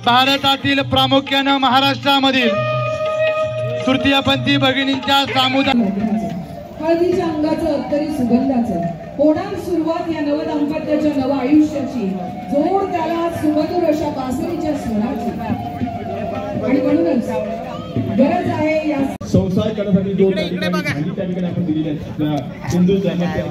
भारतातील प्रामुख्याने महाराष्ट्रामधील तृतीयपंथी भगिनींच्या सामुदायिक हळदीच्या अंगाचं अत्तरी सुगंधाचं होणार सुरुवात या नवदाम्पत्याच्या नव आयुष्याची जोड त्याला सुमधुर अशा बासरीच्या स्वराची आणि म्हणूनच गरज आहे या संसार करण्यासाठी जो त्या ठिकाणी आपण दिलेले आहेत हिंदू धर्माच्या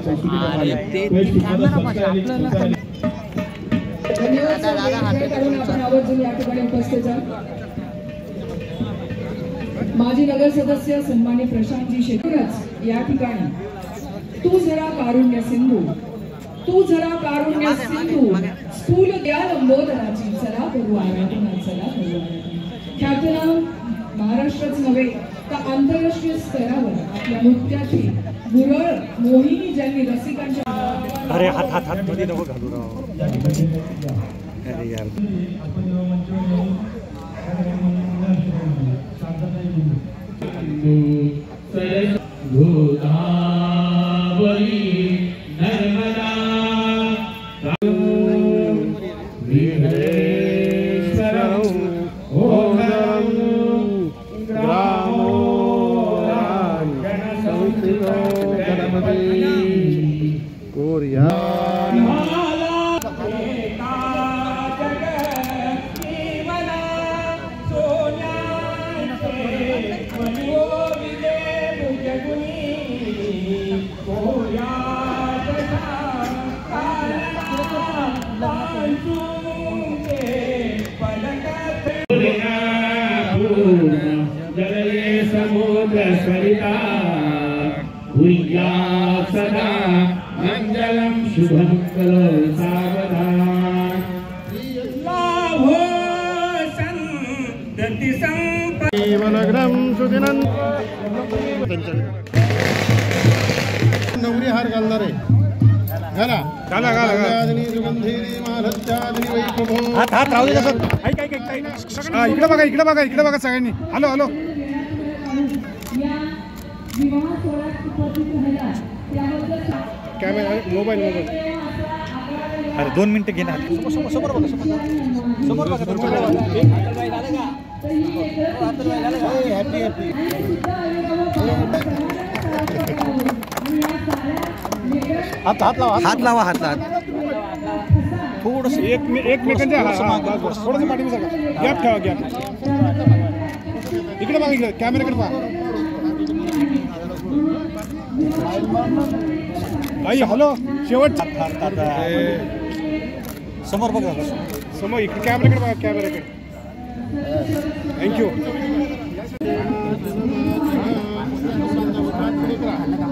माजी नगर सदस्य सन्माननीय प्रशांतजी शेखरच या ठिकाणी तू जरा कारुण्य सिंधू स्थूल द्या लंबोदराची चला करू आराधना चला करू आराधना ख्यातनाम महाराष्ट्रच नव्हे तर आंतरराष्ट्रीय स्तरावर आपल्या नृत्याची गुरळ मोहिनी ज्यांनी रसिकांच्या अरे हात मध्ये नको घालू राव अरे यार नर्मदा जलये समुद्र सरिता भूया सदा मंगलम शुभम करो सावधान लाभो संदति संपत्ति वनग्रम सुदिनं नवरी हार घालणार आहे घाला घाला घाला सुगंधीनी मालत्यादिनी वैभवो हात राहू दे तसं ऐक इकडे बघा सगळ्यांनी हॅलो हॅलो कॅमेरा मोबाईल अरे 2 मिनिटं घे ना समोर बघा हॅपी हात लावा थोडंसं एकमेकांच्या थोडंसं पाठीवर सगळं गॅप ठेवा गॅप इकडे बघा इकडे कॅमेराकडे पहा आई हॅलो शेवट समोर बघा समोर इकडे कॅमेराकडे बघा कॅमेराकडे थँक्यू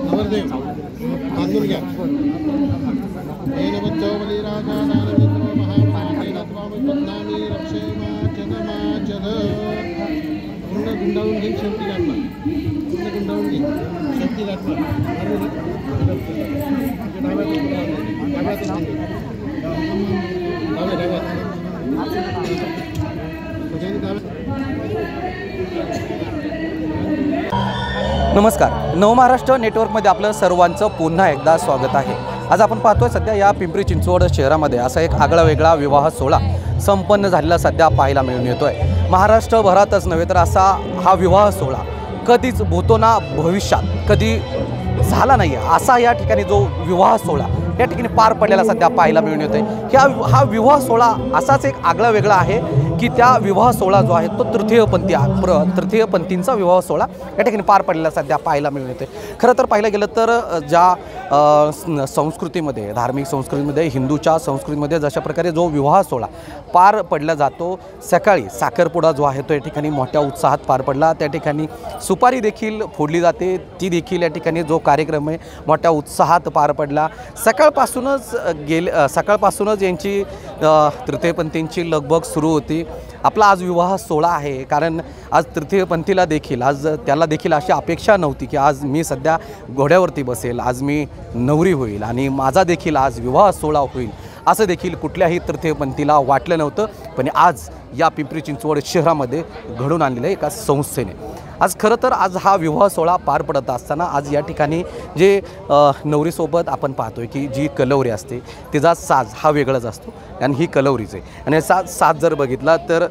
नवरदेव तांदूळ घ्या पूर्ण गुंडाळून घेईन शेवटी घातला पूर्ण गुंडाळून घेईन शेवटी घातला नमस्कार नवमहाराष्ट्र नेटवर्कमध्ये आपलं सर्वांचं पुन्हा एकदा स्वागत आहे। आज आपण पाहतोय सध्या या पिंपरी चिंचवड शहरामध्ये असा एक आगळा वेगळा विवाह सोहळा संपन्न झालेला सध्या पाहायला मिळून येतोय। महाराष्ट्रभरातच नव्हे तर असा हा विवाह सोहळा कधीच भूतोना भविष्यात कधी झाला नाही असा या ठिकाणी जो विवाह सोहळा या ठिकाणी पार पडलेला सध्या पाहायला मिळून येतोय। हा विवाह सोहळा असाच एक आगळा वेगळा आहे की त्या विवाह सोहळा जो आहे तो तृतीयपंथींचा विवाह सोहळा या ठिकाणी पार पडलेला सध्या पाहायला मिळून येते। खरं तर पाहायला गेलं तर ज्या संस्कृतीमध्ये धार्मिक संस्कृतीमध्ये हिंदूच्या संस्कृतीमध्ये जशा प्रकारे जो विवाह सोहळा पार पडला जातो सकाळी साखरपुडा जो आहे तो या ठिकाणी मोठ्या उत्साहात पार पडला। त्या ठिकाणी सुपारी देखील फोडली जाते ती देखील या ठिकाणी जो कार्यक्रम आहे मोठ्या उत्साहात पार पडला। सकाळपासूनच यांची तृतीयपंथींची लगबग सुरू होती। आपला आज विवाह सोहळा आहे कारण आज तृतीयपंथीला देखील त्याला देखील अशी अपेक्षा नव्हती की आज मी सध्या घोड्यावरती बसेल, आज मी नवरी होईल आणि माझा देखील आज विवाह सोहळा होईल असं देखील कुठल्याही तृतीयपंथीला वाटलं नव्हतं। पण आज या पिंपरी चिंचवड शहरामध्ये घडून आणलेलं एका संस्थेने आज खरं तर आज हा विवाह सोहळा पार पडत असताना आज या ठिकाणी जे नवरीसोबत आपण पाहतोय की जी कलवरी असते तिचा साज हा वेगळाच असतो आणि ही कलवरीच आहे। आणि साज जर बघितला तर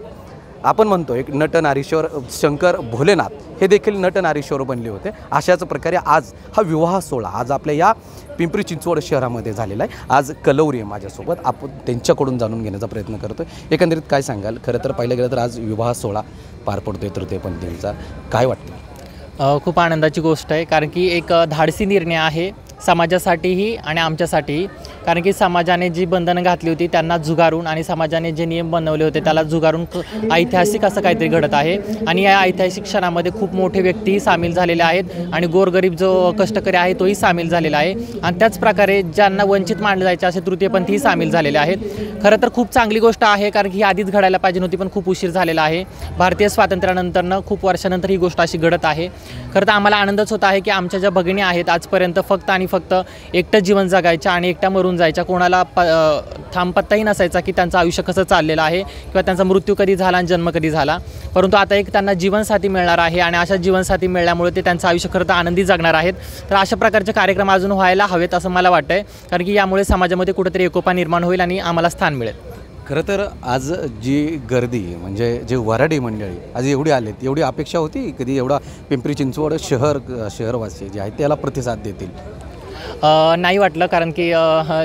आपण म्हणतो एक नट नारीश्वर शंकर भोलेनाथ हे देखील नट नारीश्वर बनले होते. अशाच प्रकारे आज हा विवाह सोहळा आज आपल्या या पिंपरी चिंचवड शहरामध्ये झालेला आहे. आज कलौरी आहे माझ्यासोबत, आपण त्यांच्याकडून जाणून घेण्याचा प्रयत्न करतो. एकंदरीत काय सांगाल? खरं तर पाहिलं गेलं तर आज विवाह सोहळा पार पडतोय तृतीयपंथींचा, काय वाटतं? खूप आनंदाची गोष्ट आहे, कारण की एक धाडसी निर्णय आहे समाजासाठीही आणि आमच्यासाठीही. कारण की समाजाने जी बंधनं घातली होती त्यांना झुगारून आणि समाजाने जे नियम बनवले होते त्याला झुगारून ऐतिहासिक असं काहीतरी घडत आहे. आणि या ऐतिहासिक क्षणामध्ये खूप मोठे व्यक्तीही सामील झालेले आहेत आणि गोरगरीब जो कष्टकरी आहे तोही सामील झालेला आहे. आणि त्याच प्रकारे ज्यांना वंचित मानले जायचे असे तृतीयपंथीही सामील झालेले आहेत. खरं तर खूप चांगली गोष्ट आहे, कारण की ही आधीच घडायला पाहिजे नव्हती, पण खूप उशीर झालेला आहे. भारतीय स्वातंत्र्यानंतरनं खूप वर्षानंतर ही गोष्ट अशी घडत आहे. खरं तर आम्हाला आनंदच होत आहे की आमच्या ज्या भगिनी आहेत आजपर्यंत फक्त आणि फक्त एकटं जीवन जगायच्या आणि एकट्या मरून जायच्या, कोणाला थांबपत्ताही नसायचा की त्यांचं आयुष्य कसं चाललेलं आहे किंवा त्यांचा मृत्यू कधी झाला आणि जन्म कधी झाला. परंतु आता एक त्यांना जीवनसाथी मिळणार आहे आणि अशा जीवनसाथी मिळाल्यामुळे ते त्यांचं आयुष्य खरं तर आनंदी जगणार आहेत. तर अशा प्रकारचे कार्यक्रम अजून व्हायला हवेत असं मला वाटतं आहे, कारण की यामुळे समाजामध्ये कुठेतरी एकोपा निर्माण होईल आणि आम्हाला स्थान मिळेल. खरं तर आज जी गर्दी म्हणजे जे वऱ्हाडी मंडळी आज एवढी आलेत, एवढी अपेक्षा होती कधी एवढा पिंपरी चिंचवड शहरवासी जे आहेत त्याला प्रतिसाद देतील? नाही वाटलं, कारण की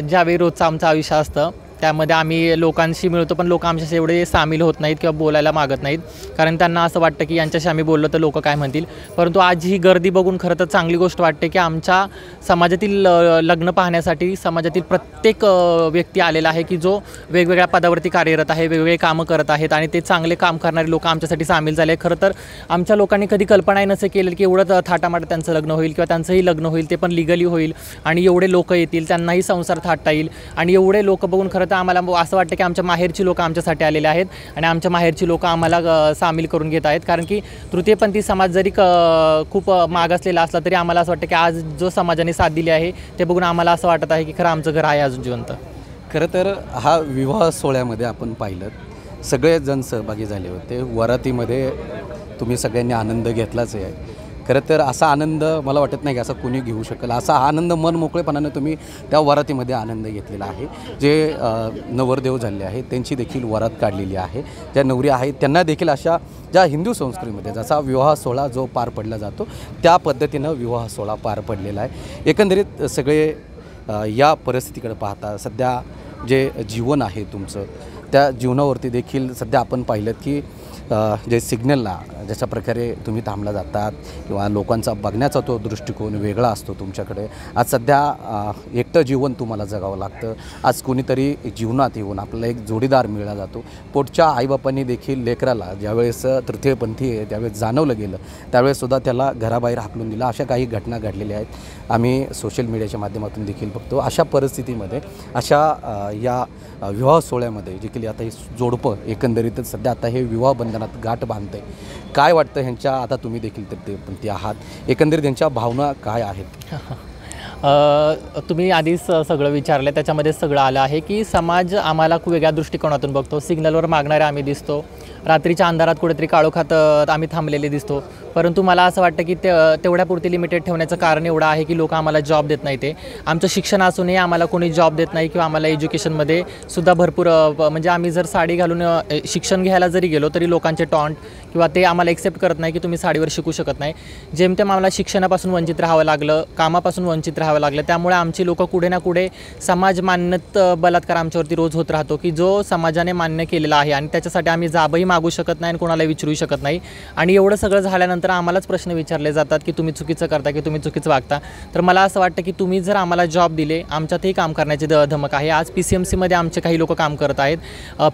ज्यावेळी रोजचं आमचं आयुष्य असतं त्यामध्ये आम्ही लोकांशी मिळतो, पण लोक आमच्याशी एवढे सामील होत नाहीत किंवा बोलायला मागत नाहीत, कारण त्यांना असं वाटतं की यांच्याशी आम्ही बोललो तर लोक काय म्हणतील. परंतु आज ही गर्दी बघून खरं तर चांगली गोष्ट वाटते की आमच्या समाजातील लग्न पाहण्यासाठी समाजातील प्रत्येक व्यक्ती आलेला आहे की जो वेगवेगळ्या पदावरती कार्यरत आहे, वेगवेगळे कामं करत आहेत आणि ते चांगले काम करणारे लोक आमच्यासाठी सामील झाले. खरं तर आमच्या लोकांनी कधी कल्पनाही नसे केलं की एवढं थाटामाट त्यांचं लग्न होईल किंवा त्यांचंही लग्न होईल, ते पण लिगली होईल आणि एवढे लोक येतील, त्यांनाही संसार थाटता येईल. आणि एवढे लोक बघून खरं तर आम्हाला असं वाटतं की आमच्या माहेरची लोक आमच्यासाठी आलेले आहेत आणि आमच्या माहेरची लोक आम्हाला सामील करून घेत आहेत. कारण की तृतीयपंथी समाज जरी खूप मागासलेला असला तरी आम्हाला असं वाटतं की आज जो समाजाने साथ दिली आहे ते बघून आम्हाला असं वाटत आहे की खरं आमचं घर आहे अजून जिवंत. खरं तर हा विवाह सोहळ्यामध्ये आपण पाहिलं सगळे जण सहभागी झाले होते. वरातीमध्ये तुम्ही सगळ्यांनी आनंद घेतलाच आहे. खरं तर असा आनंद मला वाटत नाही की असा कोणी घेऊ शकेल. असा आनंद मन मोकळेपणाने तुम्ही त्या वरातीमध्ये आनंद घेतलेला आहे. जे नवरदेव झाले आहेत त्यांची देखील वरात काढलेली आहे. ज्या नवरी आहेत त्यांना देखील अशा ज्या हिंदू संस्कृतीमध्ये जसा विवाह सोहळा जो पार पडला जातो त्या पद्धतीनं विवाह सोहळा पार पडलेला आहे. एकंदरीत सगळे या परिस्थितीकडे पाहता सध्या जे जीवन आहे तुमचं त्या जीवनावरती देखील सध्या आपण पाहिलं की जे सिग्नलला जशा प्रकारे तुम्ही थांबला जातात किंवा लोकांचा बघण्याचा तो दृष्टिकोन वेगळा असतो तुमच्याकडे. आज सध्या एकटं जीवन तुम्हाला जगावं लागतं. आज कोणीतरी जीवनात येऊन आपल्याला एक जोडीदार मिळला जातो. पोटच्या आईबापांनी देखील लेकराला ज्यावेळेस तृतीयपंथी आहे त्यावेळेस जाणवलं गेलं त्यावेळेससुद्धा त्याला घराबाहेर हाकलून दिलं. अशा काही घटना घडलेल्या आहेत आम्ही सोशल मीडियाच्या माध्यमातून देखील बघतो. अशा परिस्थितीमध्ये अशा या विवाह सोहळ्यामध्ये देखील आता हे जोडपं एकंदरीतच सध्या आता हे विवाह बंधनात गाठ बांधते. काय वाटतं ह्यांच्या आता तुम्ही देखील तृतीयपंथी आहात, एकंदरीत त्यांच्या भावना काय आहेत? तुम्ही आधीच सगळं विचारलं, त्याच्यामध्ये सगळं आलं आहे की समाज आम्हाला खूप वेगळ्या दृष्टिकोनातून बघतो. सिग्नलवर मागणारे आम्ही दिसतो, रात्रीच्या अंधारात कुठेतरी काळोखात आम्ही थांबलेले दिसतो. परंतु मला असं वाटतं की तेवढ्यापुरती लिमिटेड ठेवण्याचं कारण एवढं आहे की लोक आम्हाला जॉब देत नाही. ते आमचं शिक्षण असूनही आम्हाला कोणी जॉब देत नाही किंवा आम्हाला एज्युकेशनमध्ये सुद्धा भरपूर म्हणजे आम्ही जर साडी घालून शिक्षण घ्यायला जरी गेलो तरी लोकांचे टॉन्ट किंवा ते आम्हाला एक्सेप्ट करत नाही की तुम्ही साडीवर शिकू शकत नाही. जेमतेम आम्हाला शिक्षणापासून वंचित राहावं लागलं, कामापासून वंचित राहावं लागलं. त्यामुळे आमची लोकं कुठे ना कुठे समाज मान्यत बलात्कार आमच्यावरती रोज होत राहतो की जो समाजाने मान्य केलेला आहे आणि त्याच्यासाठी आम्ही जाबही मागू शकत नाही आणि कोणाला विचारू शकत नाही. आणि एवढं सगळं झाल्यानंतर आम्हालाच प्रश्न विचारले जातात की तुम्ही चुकीचं करता की तुम्ही चुकीचं वागता. तर मला असं वाटतं की तुम्ही जर आम्हाला जॉब दिले, आमच्यातही काम करण्याची धमक आहे. आज PCMCमध्ये आमचे काही लोक काम करत आहेत,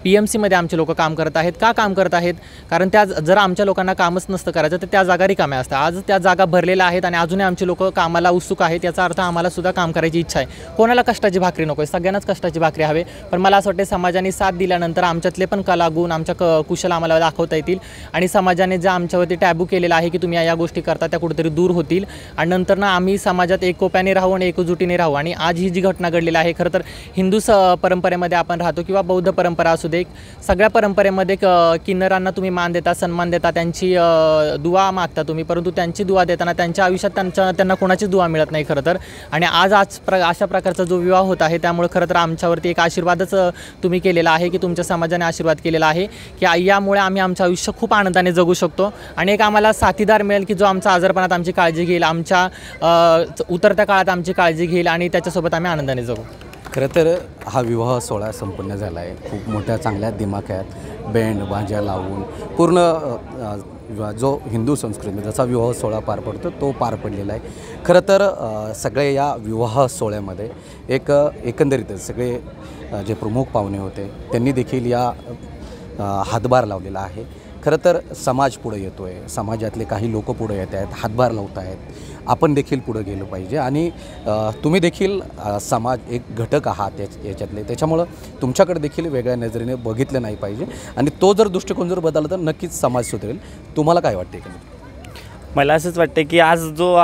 PMCमध्ये आमचे लोक काम करत आहेत. का काम करत आहेत? कारण त्या जर आमच्या लोकांना कामच नसतं करायचं तर त्या जागा रिकाम्या असतात. आज त्या जागा भरलेल्या आहेत आणि अजूनही आमचे लोक कामाला उत्सुक आहेत. याचा अर्थ आम्हाला सुद्धा काम करायची इच्छा आहे. कोणाला कष्टाची भाकरी नको आहे, सगळ्यांनाच कष्टाची भाकरी हवे. पण मला असं वाटतं समाजाने साथ दिल्यानंतर आमच्यातले पण कलागुण आमच्या कुशल आम्हाला दाखवता येतील आणि समाजाने जे आमच्यावरती टॅबू केलेला केलेला आहे की तुम्ही या गोष्टी करता त्या कुठेतरी दूर होतील आणि नंतर ना आम्ही समाजात एकोप्याने राहू आणि एकजुटीने राहू. आणि आज ही जी घटना घडलेली आहे, खरं तर हिंदू परंपरेमध्ये आपण राहतो किंवा बौद्ध परंपरा असू दे, सगळ्या परंपरेमध्ये किन्नरांना तुम्ही मान देता, सन्मान देता, त्यांची दुआ मागता तुम्ही, परंतु त्यांची दुआ देताना त्यांच्या आयुष्यात त्यांना कोणाची दुआ मिळत नाही खरं तर. आणि आज अशा प्रकारचा जो विवाह होत आहे त्यामुळे खरं तर आमच्यावरती एक आशीर्वादच तुम्ही केलेला आहे की तुमच्या समाजाने आशीर्वाद केलेला आहे की यामुळे आम्ही आमचं आयुष्य खूप आनंदाने जगू शकतो आणि एक आम्हाला साथीदार मिळेल की जो आमच्या आजारपणात आमची काळजी घेईल, आमच्या उतरत्या काळात आमची काळजी घेईल आणि त्याच्यासोबत आम्ही आनंदाने जगू. खरं तर हा विवाह सोहळा संपन्न झाला आहे. खूप मोठ्या चांगल्या दिमाख्यात बँड बाजा लावून पूर्ण जो हिंदू संस्कृतीमध्ये जसा विवाह सोहळा पार पडतो तो पार पडलेला आहे. खरं तर सगळे या विवाह सोहळ्यामध्ये एकंदरीतच सगळे जे प्रमुख पाहुणे होते त्यांनी देखील या हातभार लावलेला आहे. खरं तर समाज पुढे येतो आहे, समाजातले काही लोक पुढे येत आहेत, हातभार लावत आहेत. आपण देखील पुढे गेलं पाहिजे आणि तुम्ही देखील समाज एक घटक आहात याच्यातले, त्याच्यामुळं तुमच्याकडे देखील वेगळ्या नजरेने बघितलं नाही पाहिजे आणि तो जर दृष्टिकोन जर बदलला तर नक्कीच समाज सुधरेल. तुम्हाला काय वाटते? मला असंच वाटतं की आज जो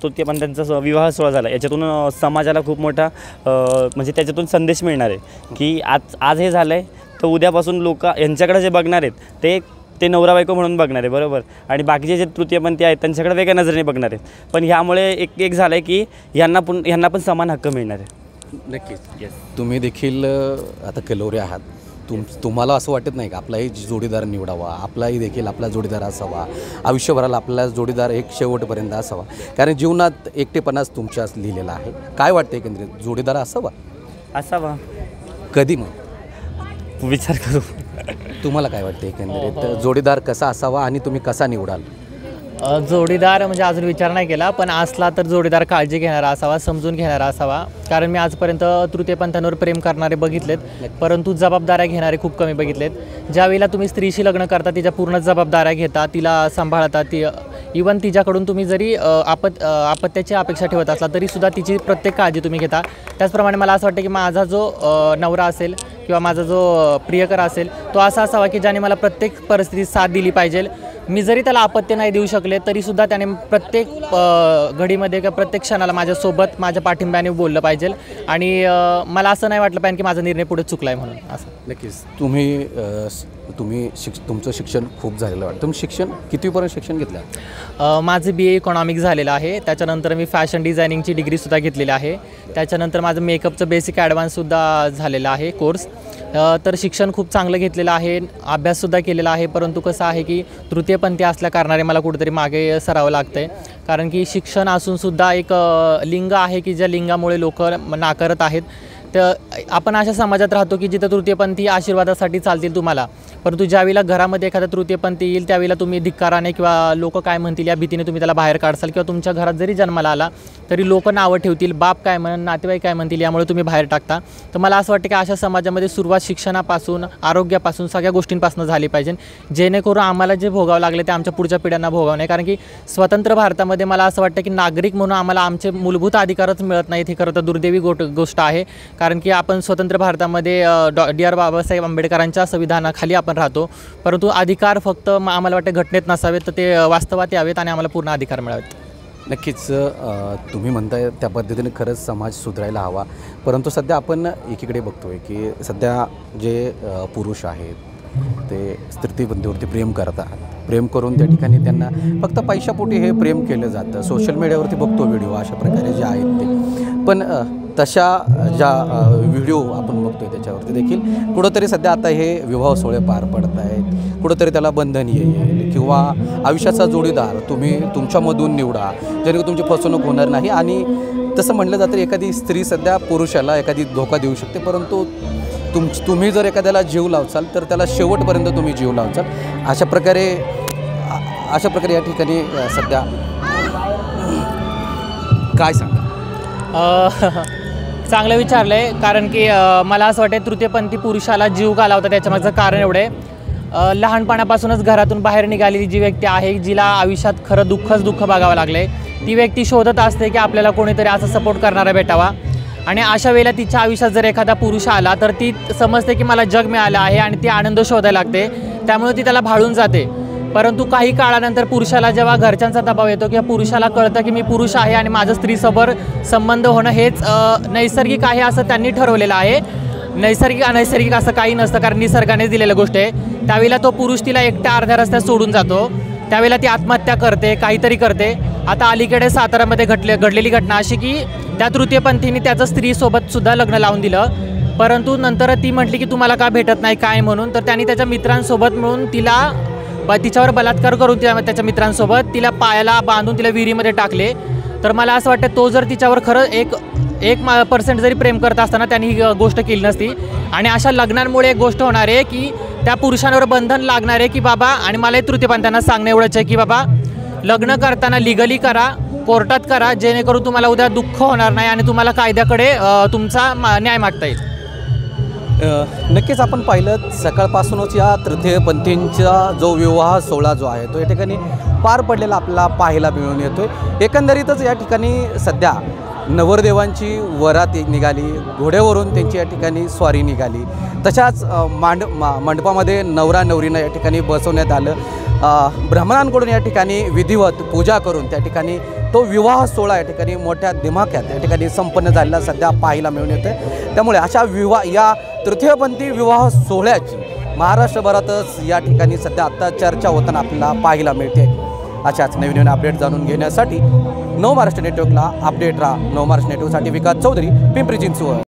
तृतीयपंथीयांचा विवाह सोहळा झाला याच्यातून समाजाला खूप मोठा म्हणजे त्याच्यातून संदेश मिळणार आहे की आज हे झालं आहे तर उद्यापासून लोक यांच्याकडे जे बघणार आहेत ते नवरा बायको म्हणून बघणार आहे, बरोबर, आणि बाकीचे जे तृतीयपंथी आहेत त्यांच्याकडे वेगळ्या नजरेने बघणार आहेत. पण ह्यामुळे एक झालं आहे की ह्यांना पण समान हक्क मिळणार आहे. नक्कीच. येस, तुम्ही देखील आता कलोरे आहात, तुम्हाला असं वाटत नाही का आपलाही जोडीदार निवडावा, आपलाही देखील आपला जोडीदार असावा, आयुष्यभराला आपला जोडीदार एक शेवटपर्यंत असावा, कारण जीवनात एकटेपणाच तुमच्याच लिहिलेला आहे. काय वाटतं एकंदरीत जोडीदार असावा? कधी मग विचार करू. तुम्हाला काय वाटतं एकंदरीत जोडीदार कसा असावा आणि तुम्ही कसा निवडाल? जोडीदार म्हणजे अजून विचार नाही केला, पण असला तर जोडीदार काळजी घेणारा असावा, समजून घेणारा असावा. कारण मी आजपर्यंत तृतीयपंथांवर प्रेम करणारे बघितलेत, परंतु जबाबदाऱ्या घेणारे खूप कमी बघितलेत. ज्यावेळेला तुम्ही स्त्रीशी लग्न करता तिच्या पूर्ण जबाबदाऱ्या घेता, तिला सांभाळता, इवन तिच्याकडून तुम्ही जरी अपत्याची अपेक्षा ठेवत असला तरीसुद्धा तिची प्रत्येक काळजी तुम्ही घेता. त्याचप्रमाणे मला असं वाटतं की माझा जो नवरा असेल किंवा माझा जो प्रियकर असेल तो असा असावा की ज्याने मला प्रत्येक परिस्थितीत साथ दिली पाहिजे. मी जरी त्याला अपत्य नाही देऊ शकले तरीसुद्धा त्याने प्रत्येक घडीमध्ये किंवा प्रत्येक क्षणाला माझ्यासोबत माझ्या पाठिंब्याने बोललं पाहिजे आणि मला असं नाही वाटलं पाहिजे की माझा निर्णय पुढे चुकला आहे म्हणून. असं नक्कीच. तुम्ही तुमचं शिक्षण खूप झालेलं वाटतं. तुम्ही शिक्षण कितवीपर्यंत शिक्षण घेतलं? माझं BA इकॉनॉमिक्स झालेलं आहे. त्याच्यानंतर मी फॅशन डिझायनिंगची डिग्रीसुद्धा घेतलेली आहे. त्याच्यानंतर माझं मेकअपचं बेसिक ॲडव्हान्ससुद्धा झालेलं आहे कोर्स. तर शिक्षण खूप चांगलं घेतलेलं आहे, अभ्याससुद्धा केलेला आहे, परंतु कसं आहे की तृतीयपंथी असल्या कारणाने मला कुठेतरी मागे सरावं लागतं आहे. कारण की शिक्षण असूनसुद्धा एक लिंग आहे की ज्या लिंगामुळे लोक नाकारत आहेत. तर आपण अशा समाजात राहतो की जिथं तृतीयपंथी आशीर्वादासाठी चालतील तुम्हाला, परंतु ज्यावेळेला घरामध्ये एखादा तृतीयपंथी येईल त्यावेळेला तुम्ही धिक्काराने किंवा लोक काय म्हणतील या भीतीने तुम्ही त्याला बाहेर काढसाल किंवा तुमच्या घरात जरी जन्माला आला तरी लोक नावं ठेवतील, बाप काय म्हणून, नातेवाईक काय म्हणतील, यामुळे तुम्ही बाहेर टाकता. तर मला असं वाटतं की अशा समाजामध्ये सुरुवात शिक्षणापासून, आरोग्यापासून, सगळ्या गोष्टींपासून झाली पाहिजे, जेणेकरून आम्हाला जे भोगावं लागले ते आमच्या पुढच्या पिढ्यांना भोगावं नाही. कारण की स्वतंत्र भारतामध्ये मला असं वाटतं की नागरिक म्हणून आम्हाला आमचे मूलभूत अधिकारच मिळत नाहीत. हे खरं तर दुर्दैवी गोष्ट आहे. कारण की आपण स्वतंत्र भारतामध्ये DR बाबासाहेब आंबेडकरांच्या संविधानाखाली आपण राहतो, परंतु अधिकार फक्त आम्हाला वाटतं घटनेत नसावेत तर ते वास्तवात यावेत आणि आम्हाला पूर्ण अधिकार मिळावेत. नक्कीच. तुम्ही म्हणताय त्या पद्धतीने खरंच समाज सुधारायला हवा, परंतु सध्या आपण एकीकडे बघतोय की सध्या जे पुरुष आहेत ते तृतीयपंथीवरती प्रेम करतात. प्रेम करून त्या ठिकाणी त्यांना फक्त पैशापोटी हे प्रेम केलं जातं. सोशल मीडियावरती बघतो व्हिडिओ अशा प्रकारे जे आहेत ते, पण तशा ज्या व्हिडिओ आपण बघतोय त्याच्यावरती देखील कुठंतरी सध्या आता हे विवाह सोहळे पार पडत आहेत. कुठंतरी त्याला बंधन येईल किंवा आयुष्याचा जोडीदार तुम्ही तुमच्यामधून निवडा जेणेकरून तुमची फसवणूक होणार नाही. आणि तसं म्हटलं जातं एखादी स्त्री सध्या पुरुषाला एखादी धोका देऊ शकते, परंतु तुम्ही जर एखाद्याला जीव लावचाल तर त्याला शेवटपर्यंत तुम्ही जीव लावचाल. अशा प्रकारे या ठिकाणी सध्या काय सांगा? चांगलं विचारलं आहे. कारण की मला असं वाटतं तृतीयपंथी पुरुषाला जीव घालावता त्याच्यामागचं कारण एवढे लहानपणापासूनच घरातून बाहेर निघालेली जी व्यक्ती आहे, जिला आयुष्यात खरं दुःख बघावं लागलं आहे, ती व्यक्ती शोधत असते की आपल्याला कोणीतरी असं सपोर्ट करणारा भेटावा. आणि अशा वेळेला तिच्या आयुष्यात जर एखादा पुरुष आला तर ती समजते की मला जग मिळालं आहे आणि ती आनंद शोधायला लागते, त्यामुळे ती त्याला भाळून जाते. परंतु काही काळानंतर पुरुषाला जेव्हा घरच्यांचा दबाव येतो किंवा पुरुषाला कळतं की मी पुरुष आहे आणि माझं स्त्रीसोबत संबंध होणं हेच नैसर्गिक आहे असं त्यांनी ठरवलेलं आहे. नैसर्गिक अनैसर्गिक असं काही नसतं, कारण निसर्गाने दिलेलं गोष्ट आहे. त्यावेळेला तो पुरुष तिला एकट्या अर्ध्या रस्त्यात सोडून जातो, त्यावेळेला ती आत्महत्या करते, काहीतरी करते. आता अलीकडे साताऱ्यामध्ये घडलेली घटना अशी की त्या तृतीयपंथींनी त्याचं स्त्रीसोबत सुद्धा लग्न लावून दिलं, परंतु नंतर ती म्हटली की तुम्हाला का भेटत नाही काय म्हणून, तर त्यांनी त्याच्या मित्रांसोबत मिळून तिच्यावर बलात्कार करून त्याच्या मित्रांसोबत तिला पायाला बांधून तिला विहिरीमध्ये टाकले. तर मला असं वाटतं तो जर तिच्यावर खरं 1% जरी प्रेम करत असताना त्यांनी ही गोष्ट केली नसती. आणि अशा लग्नांमुळे एक गोष्ट होणार आहे की त्या पुरुषांवर बंधन लागणार आहे की बाबा, आणि मला तृतीयपंथांना सांगणं एवढंच आहे की बाबा लग्न करताना लिगली करा, कोर्टात करा, जेणेकरून तुम्हाला उद्या दुःख होणार नाही आणि तुम्हाला कायद्याकडे तुमचा न्याय मागता येईल. नक्कीच आपण पाहिलं सकाळपासूनच या तृतीयपंथींचा जो विवाह सोहळा जो आहे तो या ठिकाणी पार पडलेला आपल्याला पाहायला मिळून येतो. एकंदरीतच या ठिकाणी सध्या नवरदेवांची वरात निघाली, घोड्यावरून त्यांची या ठिकाणी स्वारी निघाली. तशाच मंडपामध्ये नवरा नवरीनं या ठिकाणी बसवण्यात आलं. ब्राह्मणांकडून या ठिकाणी विधिवत पूजा करून त्या ठिकाणी तो विवाह सोहळा या ठिकाणी मोठ्या दिमाख्यात या ठिकाणी संपन्न झालेला सध्या पाहायला मिळून येतं. त्यामुळे अशा या तृतीयपंथी विवाह सोहळ्याची महाराष्ट्रभरातच या ठिकाणी सध्या आत्ता चर्चा होताना आपल्याला पाहायला मिळते. अशाच नवीन अपडेट जाणून घेण्यासाठी नवमहाराष्ट्र नेटवर्कला अपडेट राहा. नवमहाराष्ट्र नेटवर्कसाठी विकास चौधरी, पिंपरी चिंचवड.